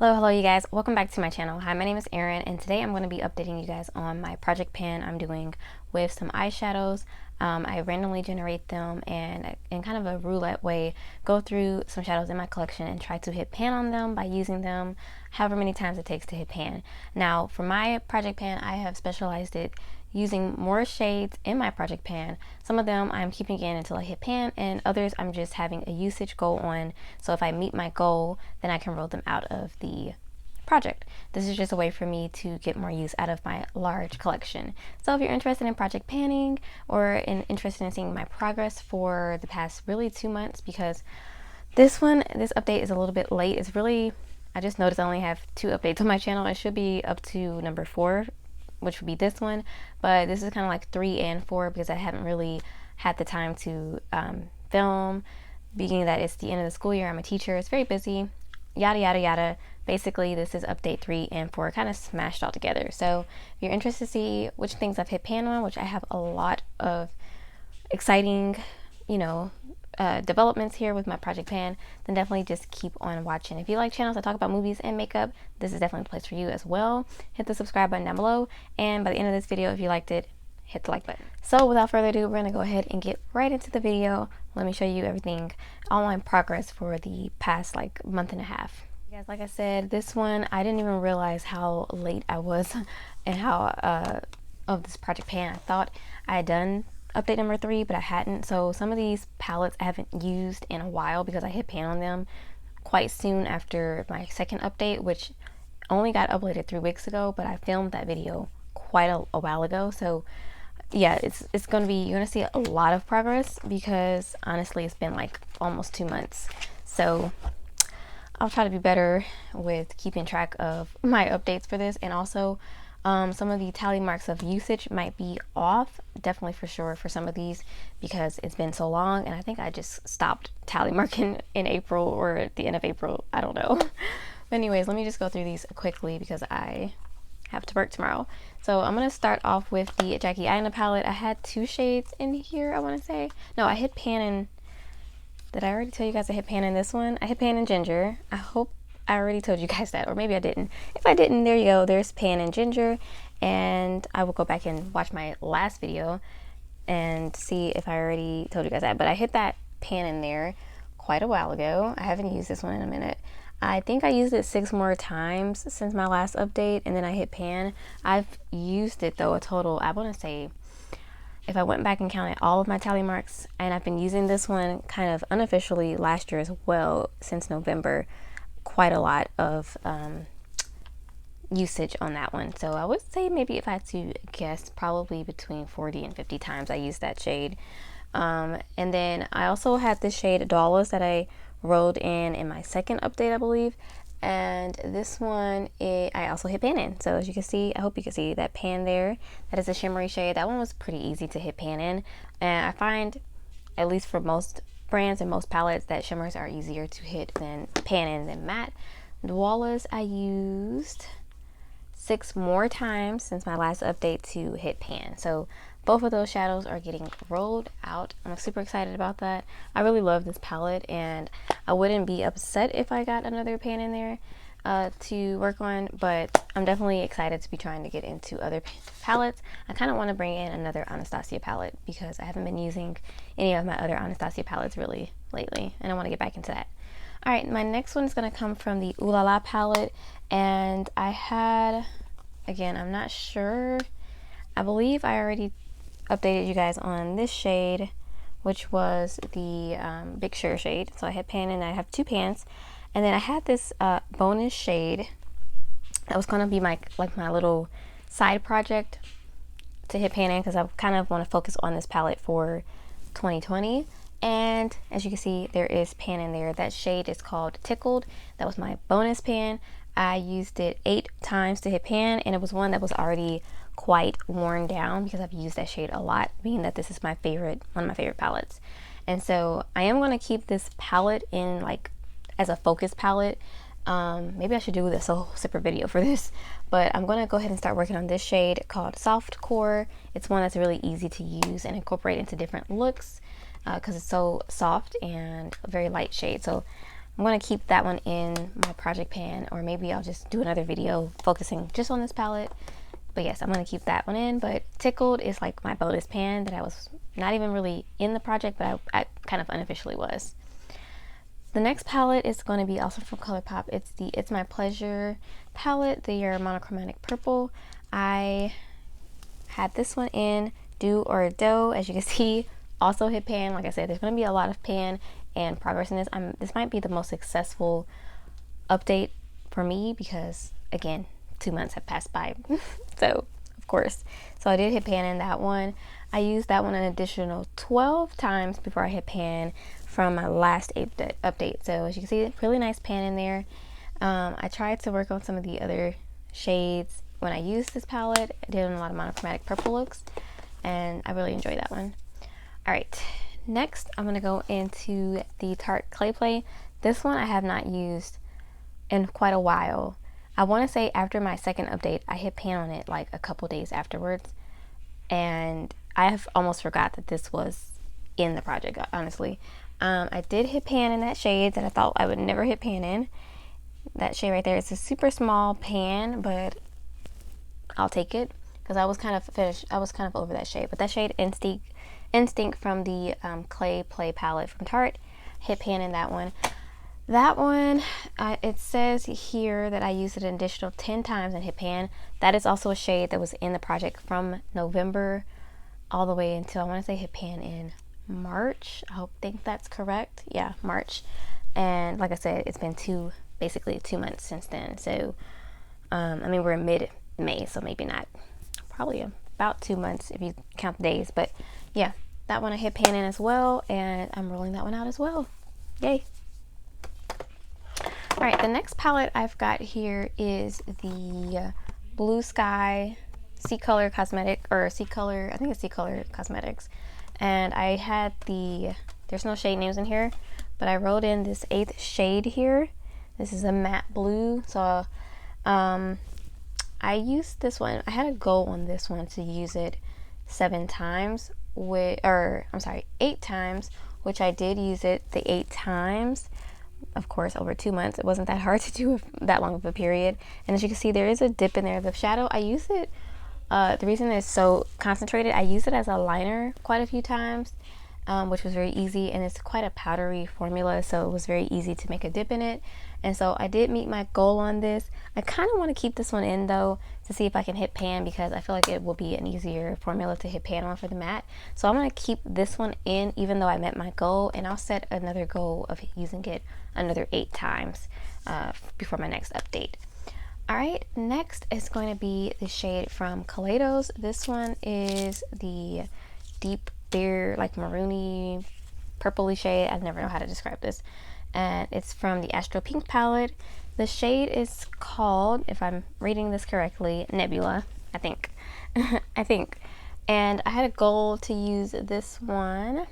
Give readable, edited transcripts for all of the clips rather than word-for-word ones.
Hello you guys, welcome back to my channel. Hi, my name is Erin and today I'm going to be updating you guys on my project pan I'm doing with some eyeshadows. I randomly generate them and in kind of a roulette way go through some shadows in my collection and try to hit pan on them by using them however many times it takes to hit pan. Now for my project pan, I have specialized it using more shades in my project pan. Some of them I'm keeping in until I hit pan, and others I'm just having a usage goal on, so if I meet my goal then I can roll them out of the project. This is just a way for me to get more use out of my large collection. So if you're interested in project panning or interested in seeing my progress for the past really 2 months, because this update is a little bit late. I just noticed I only have 2 updates on my channel. It should be up to number 4, which would be this one, but this is kind of like 3 and 4 because I haven't really had the time to film, being that it's the end of the school year. I'm a teacher, it's very busy, yada yada yada. Basically this is update 3 and 4 kind of smashed all together. So if you're interested to see which things I've hit pan on, which I have a lot of exciting developments here with my project pan, then definitely just keep on watching. If you like channels that talk about movies and makeup, this is definitely the place for you as well. Hit the subscribe button down below, and by the end of this video, if you liked it, hit the like button. So without further ado, we're gonna go ahead and get right into the video. Let me show you everything, all my progress for the past like month and a half. Guys, like I said, this one I didn't even realize how late I was and how of this project pan. I thought I had done update number 3, but I hadn't. So some of these palettes I haven't used in a while because I hit pan on them quite soon after my second update, which only got uploaded 3 weeks ago, but I filmed that video quite a while ago. So yeah, it's gonna be, you're gonna see a lot of progress because honestly it's been like almost 2 months. So I'll try to be better with keeping track of my updates for this, and also some of the tally marks of usage might be off, definitely for sure for some of these, because it's been so long, and I think I just stopped tally marking in April or at the end of April, I don't know. But anyways, let me just go through these quickly because I have to work tomorrow. So I'm gonna start off with the Jackie Aina palette. I had 2 shades in here, I want to say. No, I hit pan in, did I already tell you guys I hit pan in this one? I hit pan in ginger. I hope I already told you guys that, or maybe I didn't. If I didn't, there you go. There's pan and ginger, and I will go back and watch my last video and see if I already told you guys that. But I hit that pan in there quite a while ago. I haven't used this one in a minute. I think I used it 6 more times since my last update, and then I hit pan. I've used it though a total, I want to say, if I went back and counted all of my tally marks, and I've been using this one kind of unofficially last year as well, since November, quite a lot of usage on that one. So I would say, maybe if I had to guess, probably between 40 and 50 times I used that shade. And then I also had this shade Dollars that I rolled in my second update, I believe. And this one, I also hit pan in. So as you can see, I hope you can see that pan there. That is a shimmery shade. That one was pretty easy to hit pan in. And I find, at least for most brands and most palettes, that shimmers are easier to hit than pan in than matte. The Wallace I used 6 more times since my last update to hit pan. So both of those shadows are getting rolled out. I'm super excited about that. I really love this palette, and I wouldn't be upset if I got another pan in there to work on, but I'm definitely excited to be trying to get into other palettes. I kind of want to bring in another Anastasia palette because I haven't been using any of my other Anastasia palettes really lately, and I want to get back into that. All right, my next one is going to come from the Ooh La La palette, and I had, again, I'm not sure, I believe I already updated you guys on this shade, which was the Big Sur shade. So I had pan and I have 2 pans, and then I had this bonus shade that was going to be my little side project to hit pan in, because I kind of want to focus on this palette for 2020. And as you can see, there is pan in there. That shade is called Tickled. That was my bonus pan. I used it 8 times to hit pan, and it was one that was already quite worn down because I've used that shade a lot, being that this is my favorite, one of my favorite palettes. And so I am going to keep this palette in like as a focus palette. Maybe I should do this whole separate video for this, but I'm going to go ahead and start working on this shade called Soft Core. It's one that's really easy to use and incorporate into different looks because it's so soft and a very light shade. So I'm going to keep that one in my project pan, or maybe I'll just do another video focusing just on this palette. But yes, I'm going to keep that one in. But Tickled is like my bonus pan that I was not even really in the project, but I kind of unofficially was. The next palette is going to be also from ColourPop. It's the It's My Pleasure palette, the monochromatic purple. I had this one in Do or Dough. As you can see, also hit pan. Like I said, there's going to be a lot of pan and progress in this. This might be the most successful update for me because, again, 2 months have passed by. So, of course. So I did hit pan in that one. I used that one an additional 12 times before I hit pan from my last update. So as you can see, really nice pan in there. I tried to work on some of the other shades when I used this palette. I did a lot of monochromatic purple looks, and I really enjoyed that one. All right, next I'm gonna go into the Tarte Clay Play. This one I have not used in quite a while. I want to say after my second update, I hit pan on it like a couple days afterwards, and I have almost forgot that this was in the project, honestly. I did hit pan in that shade that I thought I would never hit pan in. That shade right there, it's a super small pan, but I'll take it because I was kind of finished. I was kind of over that shade, but that shade Instinct from the Clay Play palette from Tarte, hit pan in that one. That one, it says here that I used it an additional 10 times and hit pan. That is also a shade that was in the project from November all the way until I want to say hit pan in March. I think that's correct. Yeah, March. And like I said, it's been basically 2 months since then. So, I mean, we're in mid-May, so maybe not. Probably about 2 months if you count the days. But yeah, that one I hit pan in as well, and I'm rolling that one out as well. Yay. All right, the next palette I've got here is the Blue Sky Sea Color Cosmetic, or Sea Color, I think it's Sea Color Cosmetics. And I had there's no shade names in here, but I wrote in this 8th shade here. This is a matte blue. So I used this one. I had a goal on this one to use it 8 times, which I did use it the 8 times. Of course, over 2 months. It wasn't that hard to do that long of a period. And as you can see, there is a dip in there. The shadow, I use it, the reason it's so concentrated, I use it as a liner quite a few times, which was very easy, and it's quite a powdery formula, so it was very easy to make a dip in it. And so I did meet my goal on this. I kind of want to keep this one in though to see if I can hit pan, because I feel like it will be an easier formula to hit pan on for the matte. So I'm going to keep this one in even though I met my goal, and I'll set another goal of using it another 8 times before my next update. Alright, next is going to be the shade from Kaleidos. This one is the deep beer, like maroony, purpley shade. I never know how to describe this. And it's from the Astro Pink palette. The shade is called, if I'm reading this correctly, Nebula, I think. I think. And I had a goal to use this one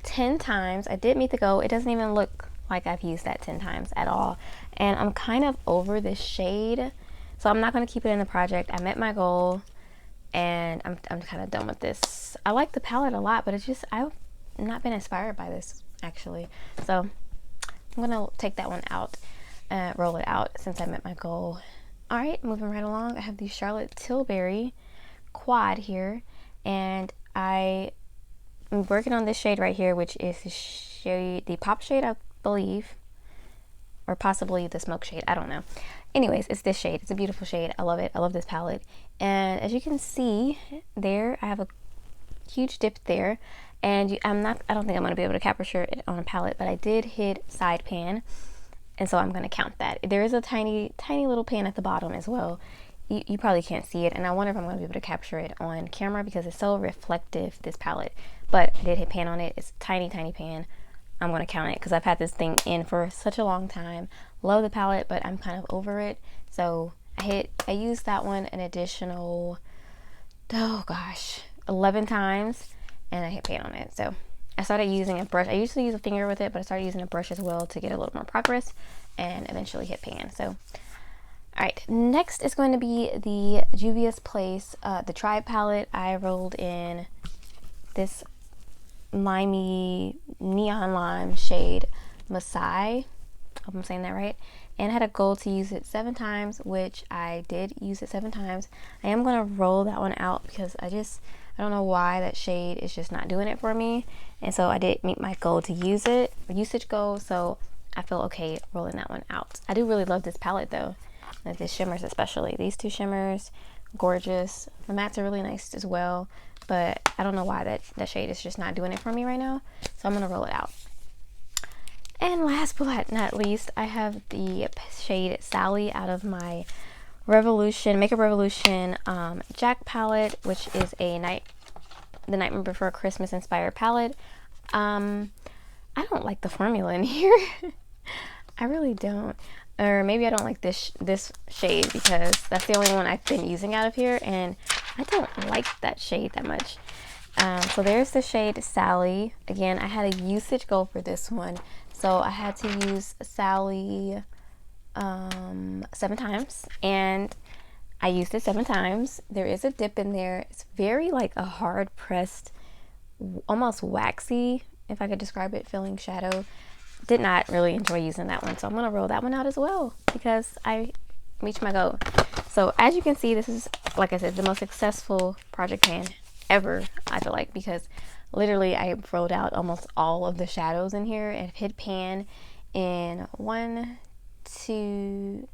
10 times. I did meet the goal. It doesn't even look like I've used that 10 times at all. And I'm kind of over this shade, so I'm not going to keep it in the project. I met my goal, and I'm kind of done with this. I like the palette a lot, but it's just, I've not been inspired by this, actually. So I'm going to take that one out, roll it out since I met my goal. Alright, moving right along, I have the Charlotte Tilbury quad here, and I'm working on this shade right here, which is the pop shade, I believe, or possibly the smoke shade, I don't know. Anyways, it's this shade. It's a beautiful shade. I love it. I love this palette. And as you can see there, I have a huge dip there, and I don't think I'm going to be able to capture it on a palette, but I did hit side pan, and so I'm going to count that. There is a tiny little pan at the bottom as well. You probably can't see it, and I wonder if I'm going to be able to capture it on camera because it's so reflective, this palette. But I did hit pan on it. It's a tiny pan. I'm going to count it because I've had this thing in for such a long time. Love the palette, but I'm kind of over it. So I used that one an additional, 11 times, and I hit pan on it. So I started using a brush. I usually use a finger with it, but I started using a brush as well to get a little more progress, and eventually hit pan. So alright, next is going to be the Juvia's Place, the Tribe palette. I rolled in this limey neon lime shade Masai. Hope I'm saying that right. And I had a goal to use it 7 times, which I did use it 7 times. I am going to roll that one out because I don't know why that shade is just not doing it for me. And so I did meet my goal to use it, usage goal. So I feel okay rolling that one out. I do really love this palette though. Like the shimmers especially. These 2 shimmers, gorgeous. The mattes are really nice as well. But I don't know why that shade is just not doing it for me right now. So I'm going to roll it out. And last but not least, I have the shade Sally out of my Makeup Revolution Jack palette, which is the Nightmare Before Christmas inspired palette. I don't like the formula in here. I really don't. Or maybe I don't like this shade because that's the only one I've been using out of here, and I don't like that shade that much. So there's the shade Sally. Again, I had a usage goal for this one. So I had to use Sally 7 times, and I used it 7 times. There is a dip in there. It's very like a hard pressed, almost waxy, if I could describe it, feeling shadow. Did not really enjoy using that one. So I'm going to roll that one out as well because I reached my goal. So as you can see, this is, like I said, the most successful project pan ever, I feel like, because literally I rolled out almost all of the shadows in here and hit pan in 1, 2,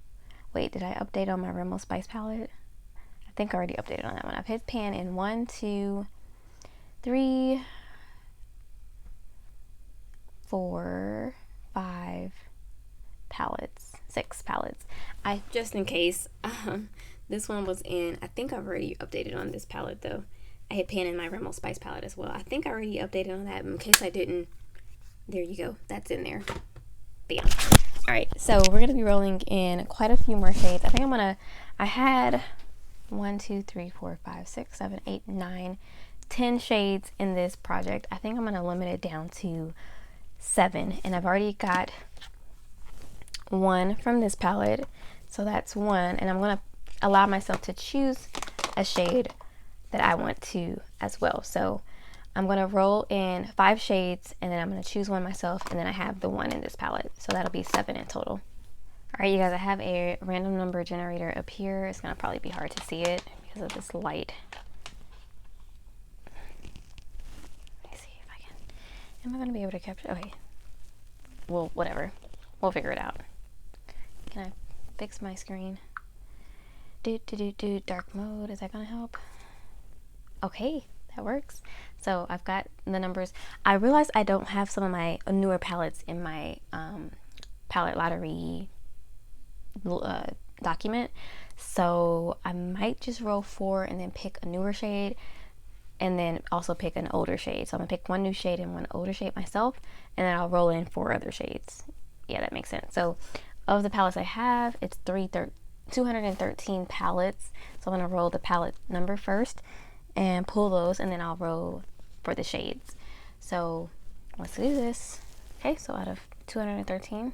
wait, did I update on my Rimmel Spice palette? I think I already updated on that one. I've hit pan in 1, 2, 3, 4, 5 palettes, 6 palettes. I just in case this one was in, I think I've already updated on this palette though. I hit pan in my Rimmel Spice palette as well. I think I already updated on that. In case I didn't, there you go. That's in there. But yeah. All right, so we're going to be rolling in quite a few more shades. I had 1, 2, 3, 4, 5, 6, 7, 8, 9, 10 shades in this project. I think I'm going to limit it down to 7. And I've already got 1 from this palette. So that's 1. And I'm going to allow myself to choose a shade that I want to as well. So I'm going to roll in 5 shades, and then I'm going to choose one myself, and then I have the 1 in this palette. So that'll be 7 in total. All right, you guys, I have a random number generator up here. It's going to probably be hard to see it because of this light. Let me see if I can. Am I going to be able to capture? Okay. Well, whatever. We'll figure it out. Can I fix my screen? Dark mode. Is that going to help? Okay, that works. So I've got the numbers. I realized I don't have some of my newer palettes in my palette lottery document. So I might just roll 4 and then pick a newer shade and then also pick an older shade. So I'm gonna pick 1 new shade and 1 older shade myself, and then I'll roll in 4 other shades. Yeah, that makes sense. So of the palettes I have, it's 213 palettes. So I'm gonna roll the palette number first and pull those, and then I'll roll for the shades. So let's do this. Okay, so out of 213,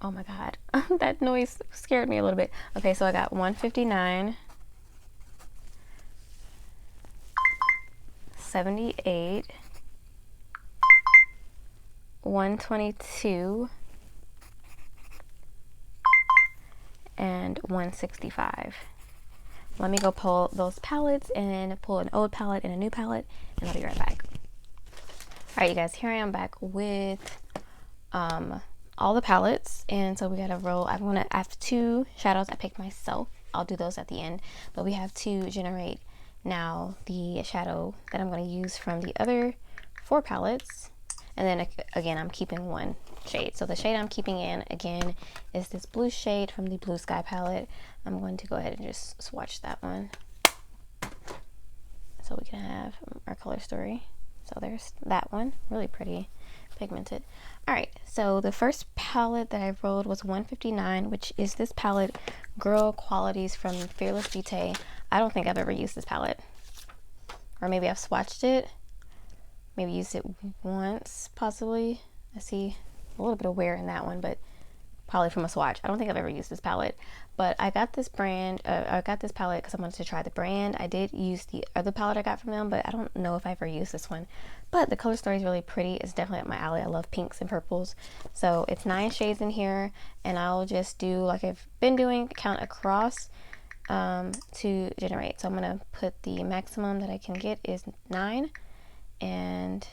oh my god, that noise scared me a little bit. Okay, so I got 159, 78, 122, and 165. Let me go pull those palettes and pull an old palette and a new palette, and I'll be right back. All right, you guys, here I am back with all the palettes, and so we gotta roll. I have 2 shadows I picked myself. I'll do those at the end, but we have to generate now the shadow that I'm going to use from the other 4 palettes, and then again I'm keeping 1 shade. So the shade I'm keeping in again is this blue shade from the Blue Sky palette. I'm going to go ahead and just swatch that one so we can have our color story. So there's that one, really pretty, pigmented. All right, so the first palette that I rolled was 159, which is this palette, Girl Qualities from Fearless Beauté. I don't think I've ever used this palette, or maybe I've swatched it, maybe used it once, possibly. I see a little bit of wear in that one, but probably from a swatch. I don't think I've ever used this palette, but I got this brand, I got this palette because I wanted to try the brand. I did use the other palette I got from them, but I don't know if I ever used this one. But the color story is really pretty. It's definitely up my alley. I love pinks and purples. So it's 9 shades in here, and I'll just do like I've been doing, count across to generate. So I'm gonna put the maximum that I can get is 9, and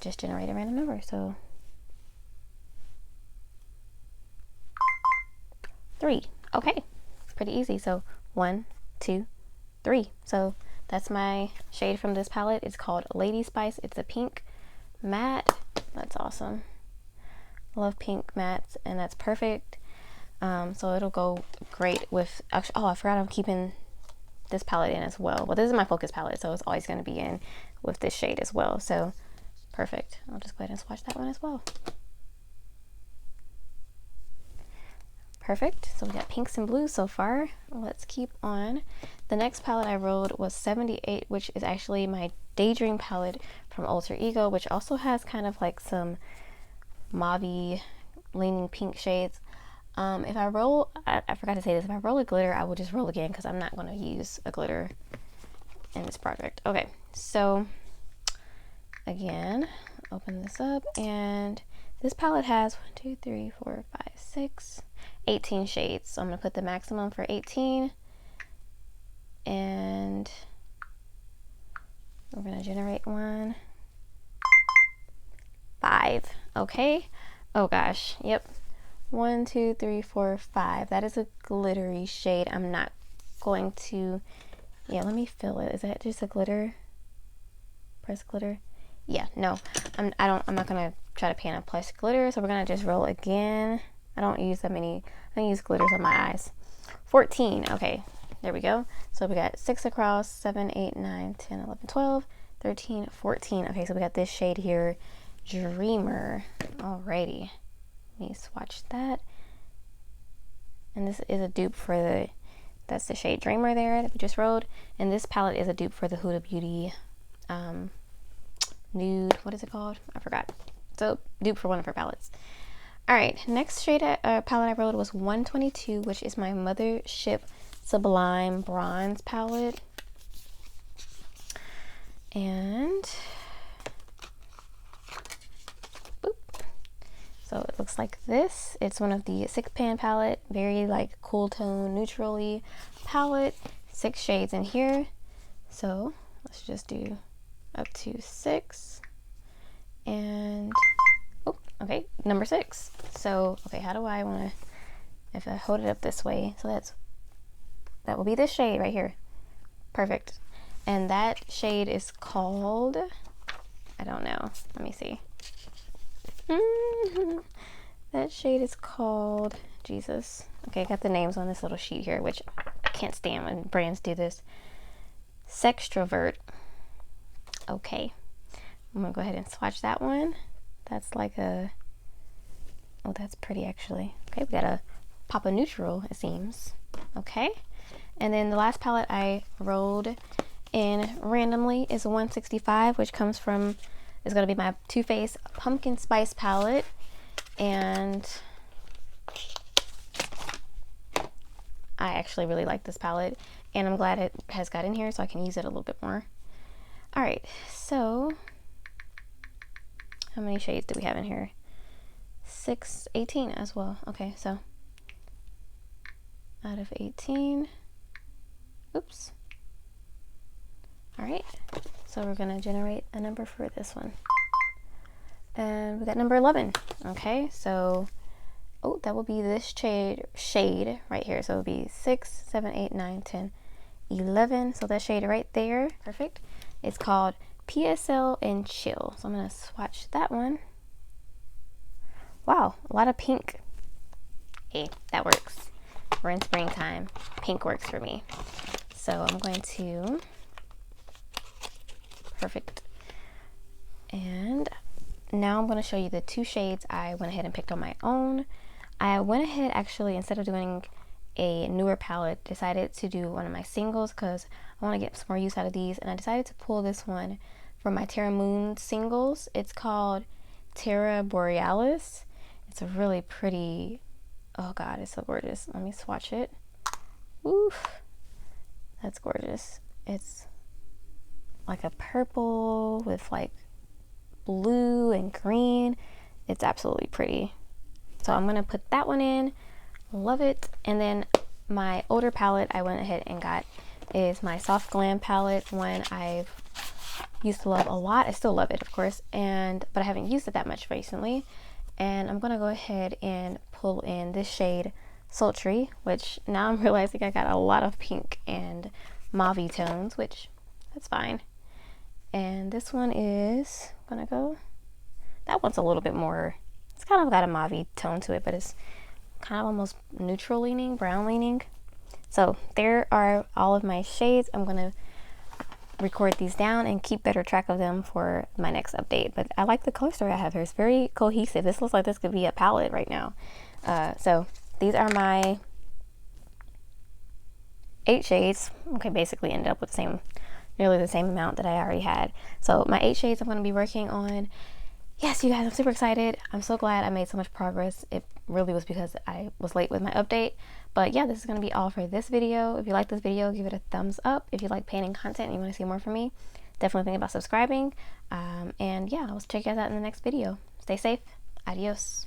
just generate a random number. So 3. Okay, pretty easy. So 1, 2, 3. So that's my shade from this palette. It's called Lady Spice. It's a pink matte. That's awesome. Love pink mattes, and that's perfect. So it'll go great with, actually, oh, I forgot I'm keeping this palette in as well. Well, this is my focus palette, so it's always going to be in with this shade as well. So perfect. I'll just go ahead and swatch that one as well. Perfect. So we got pinks and blues so far. Let's keep on. The next palette I rolled was 78, which is actually my Daydream palette from Alter Ego, which also has kind of like some mauve-y leaning pink shades. If I roll, I forgot to say this, if I roll a glitter, I will just roll again because I'm not going to use a glitter in this project. Okay, so again, open this up, and this palette has 1, 2, 3, 4, 5, 6, 18 shades. So I'm going to put the maximum for 18, and we're going to generate one. 5. Okay. Oh gosh. Yep. 1, 2, 3, 4, 5. That is a glittery shade. I'm not going to, yeah, let me fill it. Is that just a glitter? Press glitter? Yeah, no. I'm not gonna try to pan a plus glitter, so we're gonna just roll again. I don't use that many. I use glitters on my eyes. 14. Okay, there we go. So we got 6 across, 7, 8, 9, 10, 11, 12, 13, 14. Okay, so we got this shade here, Dreamer. Alrighty. Let me swatch that. And this is a dupe for the, that's the shade Dreamer there that we just rolled. And this palette is a dupe for the Huda Beauty nude, what is it called? I forgot. So dupe for one of her palettes. Alright, next shade palette I rolled was 122, which is my Mothership Sublime Bronze palette. And so it looks like this. It's one of the 6 pan palette, very like cool tone, neutrally palette. 6 shades in here. So let's just do up to 6. And oh, okay, number 6. So okay, how do I want to? If I hold it up this way, so that will be this shade right here. Perfect. And that shade is called, I don't know. Let me see. That shade is called, Jesus. Okay, I got the names on this little sheet here, which I can't stand when brands do this. Sextrovert. Okay, I'm gonna go ahead and swatch that one. That's like a, oh, that's pretty actually. Okay, we got a pop of neutral, it seems. Okay, and then the last palette I rolled in randomly is 165, which comes from, is going to be my Too Faced Pumpkin Spice palette, and I actually really like this palette, and I'm glad it has got in here so I can use it a little bit more. Alright, so how many shades do we have in here? 6, 18 as well. Okay, so out of 18, oops. Alright, so we're going to generate a number for this one. And we got number 11. Okay, so, oh, that will be this shade right here. So it will be 6, 7, 8, 9, 10, 11. So that shade right there, perfect. It's called PSL and Chill. So I'm going to swatch that one. Wow, a lot of pink. Hey, that works. We're in springtime. Pink works for me. So I'm going to, perfect. And now I'm going to show you the 2 shades I went ahead and picked on my own. I went ahead, actually, instead of doing a newer palette, decided to do one of my singles because I want to get some more use out of these, and I decided to pull this one from my Terra Moon singles. It's called Terra Borealis, It's a really pretty, oh God, it's so gorgeous. Let me swatch it. Oof, that's gorgeous. It's like a purple with like blue and green. It's absolutely pretty. So I'm gonna put that one in. Love it. And then my older palette I went ahead and got is my Soft Glam palette, one I've used to love a lot. I still love it, of course, but I haven't used it that much recently. And I'm gonna go ahead and pull in this shade Sultry, which now I'm realizing I got a lot of pink and mauve tones, which that's fine. And this one is that one's a little bit more, it's kind of got a mauve tone to it, but it's kind of almost neutral leaning, brown leaning. So there are all of my shades. I'm gonna record these down and keep better track of them for my next update. But I like the color story I have here. It's very cohesive. This looks like this could be a palette right now. So these are my 8 shades. Okay, basically ended up with nearly the same amount that I already had. So my 8 shades I'm going to be working on. Yes, you guys, I'm super excited. I'm so glad I made so much progress. It really was because I was late with my update. But yeah, this is going to be all for this video. If you like this video, give it a thumbs up. If you like painting content and you want to see more from me, definitely think about subscribing. And yeah, I'll check you guys out in the next video. Stay safe. Adios.